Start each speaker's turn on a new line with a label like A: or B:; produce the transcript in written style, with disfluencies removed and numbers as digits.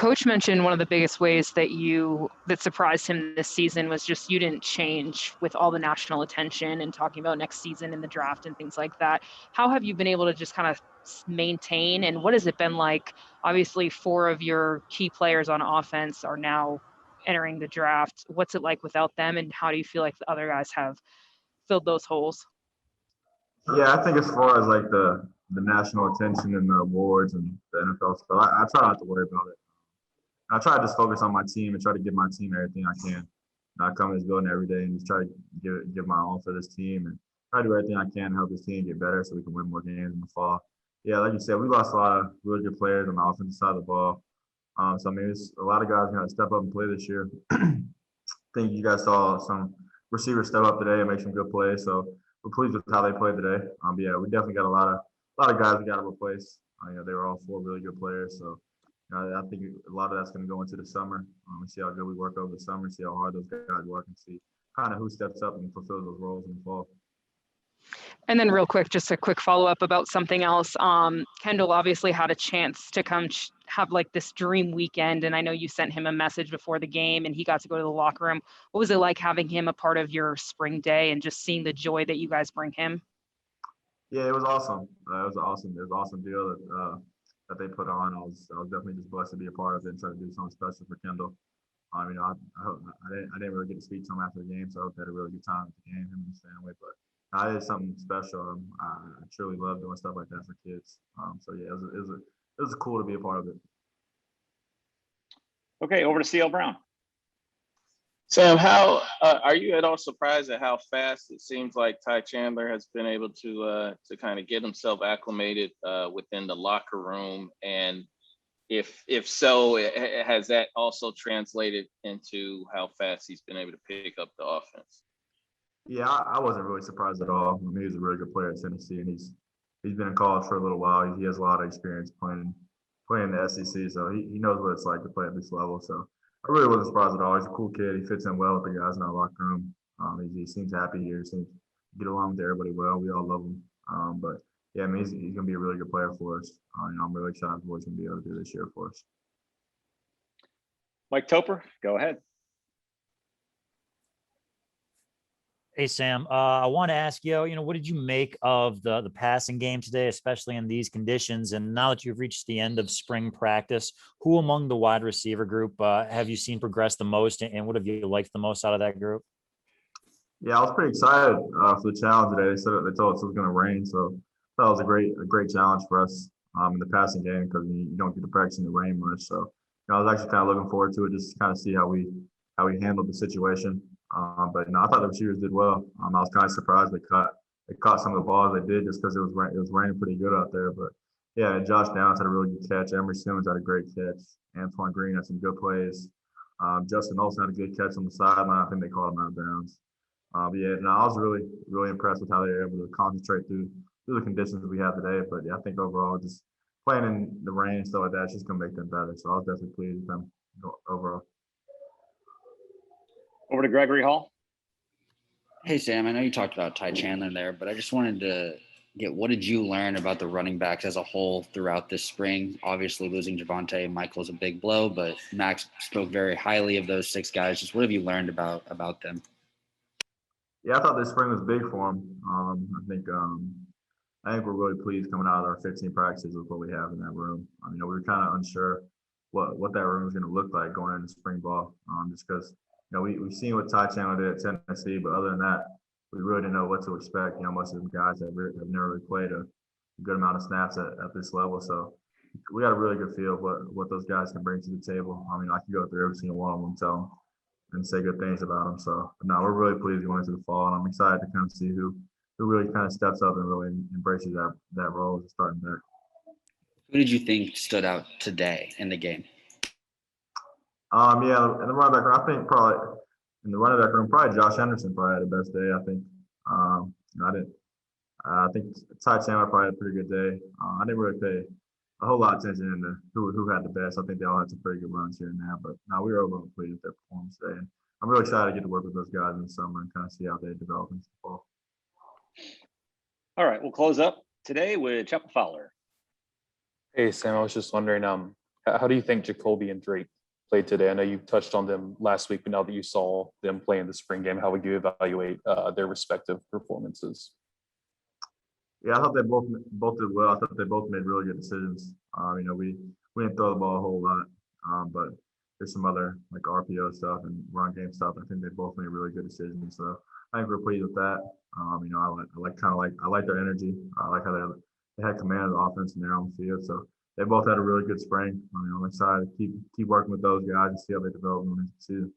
A: coach mentioned one of the biggest ways that surprised him this season was just you didn't change with all the national attention and talking about next season in the draft and things like that. How have you been able to just kind of maintain, and what has it been like? Obviously, 4 of your key players on offense are now entering the draft. What's it like without them, and how do you feel like the other guys have filled those holes?
B: Yeah, I think as far as like the national attention and the awards and the NFL stuff, I try not to worry about it. I try to just focus on my team and try to give my team everything I can. And I come to this building every day and just try to give my all for this team and try to do everything I can to help this team get better so we can win more games in the fall. Yeah, like you said, we lost a lot of really good players on the offensive side of the ball. So I mean, it's a lot of guys going to step up and play this year. I think you guys saw some receivers step up today and make some good plays. So we're pleased with how they played today. But yeah, we definitely got a lot of guys we got to replace. They were all 4 really good players. So I think a lot of that's going to go into the summer. See how good we work over the summer, see how hard those guys work, and see kind of who steps up and fulfills those roles in the fall.
A: And then real quick, just a quick follow-up about something else. Kendall obviously had a chance to come have like this dream weekend, and I know you sent him a message before the game and he got to go to the locker room. What was it like having him a part of your spring day and just seeing the joy that you guys bring him?
B: Yeah, it was awesome. It was awesome. It was an awesome deal that they put on. I was definitely just blessed to be a part of it and try to do something special for Kendall. I didn't really get to speak to him after the game, so I hope they had a really good time at the game, him and his family. But I did something special. I truly love doing stuff like that for kids. So yeah, it was cool to be a part of it.
C: Okay, over to CL Brown.
D: Sam, how are you at all surprised at how fast it seems like Ty Chandler has been able to kind of get himself acclimated within the locker room? And if so, has that also translated into how fast he's been able to pick up the offense?
B: Yeah, I wasn't really surprised at all. I mean, he's a really good player at Tennessee, and he's been in college for a little while. He has a lot of experience playing in the SEC, so he knows what it's like to play at this level. So I really wasn't surprised at all. He's a cool kid. He fits in well with the guys in our locker room. He seems happy here. He seems to get along with everybody well. We all love him. But yeah, I mean, he's going to be a really good player for us. I'm really excited for what he's going to be able to do this year for us.
C: Mike Topper, go ahead.
E: Hey, Sam, I want to ask you, what did you make of the passing game today, especially in these conditions? And now that you've reached the end of spring practice, who among the wide receiver group have you seen progress the most, and what have you liked the most out of that group?
B: Yeah, I was pretty excited for the challenge today. They told us it was going to rain, so that was a great challenge for us in the passing game because you don't get to practice in the rain much. So I was actually kind of looking forward to it, just to kind of see how we handled the situation. But I thought the receivers did well. I was kind of surprised they caught some of the balls they did just because it was raining pretty good out there. But yeah, Josh Downs had a really good catch. Emery Simmons had a great catch. Antoine Green had some good plays. Justin Olsen had a good catch on the sideline. I think they called him out of bounds. But yeah, I was really impressed with how they were able to concentrate through the conditions we have today. But yeah, I think overall, just playing in the rain and stuff like that, it's just gonna make them better. So I was definitely pleased with them overall.
C: Over to Gregory Hall.
F: Hey, Sam, I know you talked about Ty Chandler there, but I just wanted to get, what did you learn about the running backs as a whole throughout this spring? Obviously, losing Javonte and Michael is a big blow, but Max spoke very highly of those 6 guys. Just what have you learned about them?
B: Yeah, I thought this spring was big for him. I think we're really pleased coming out of our 15 practices with what we have in that room. We were kind of unsure what that room was going to look like going into spring ball, just because we've seen what Ty Chandler did at Tennessee, but other than that, we really didn't know what to expect. Most of the guys have never really played a good amount of snaps at this level, so we got a really good feel of what those guys can bring to the table. I can go through every single one of them, tell them, and say good things about them. So, no, we're really pleased going into the fall, and I'm excited to kind of see who really kind of steps up and really embraces that role as a starting back.
F: Who did you think stood out today in the game?
B: Yeah, in the running back room, I think probably in the running back room, probably Josh Henderson probably had the best day. I think. I think Ty Chandler probably had a pretty good day. I didn't really pay a whole lot of attention into who had the best. I think they all had some pretty good runs here and there, but no, we were overall pleased with their performance today. And I'm really excited to get to work with those guys in the summer and kind of see how they develop in the fall.
C: All right, we'll close up today with Chuck Fowler.
G: Hey, Sam, I was just wondering, How do you think Jacoby and Drake played today? I know you touched on them last week, but now that you saw them play in the spring game, how would you evaluate their respective performances?
B: Yeah, I thought they both did well. I thought they both made really good decisions. We didn't throw the ball a whole lot, but there's some other like RPO stuff and run game stuff. I think they both made really good decisions. So I think we're pleased with that. I like their energy. I like how they had command of the offense and they're on the field. So they both had a really good spring. I'm excited to keep working with those guys and see how they develop in the season.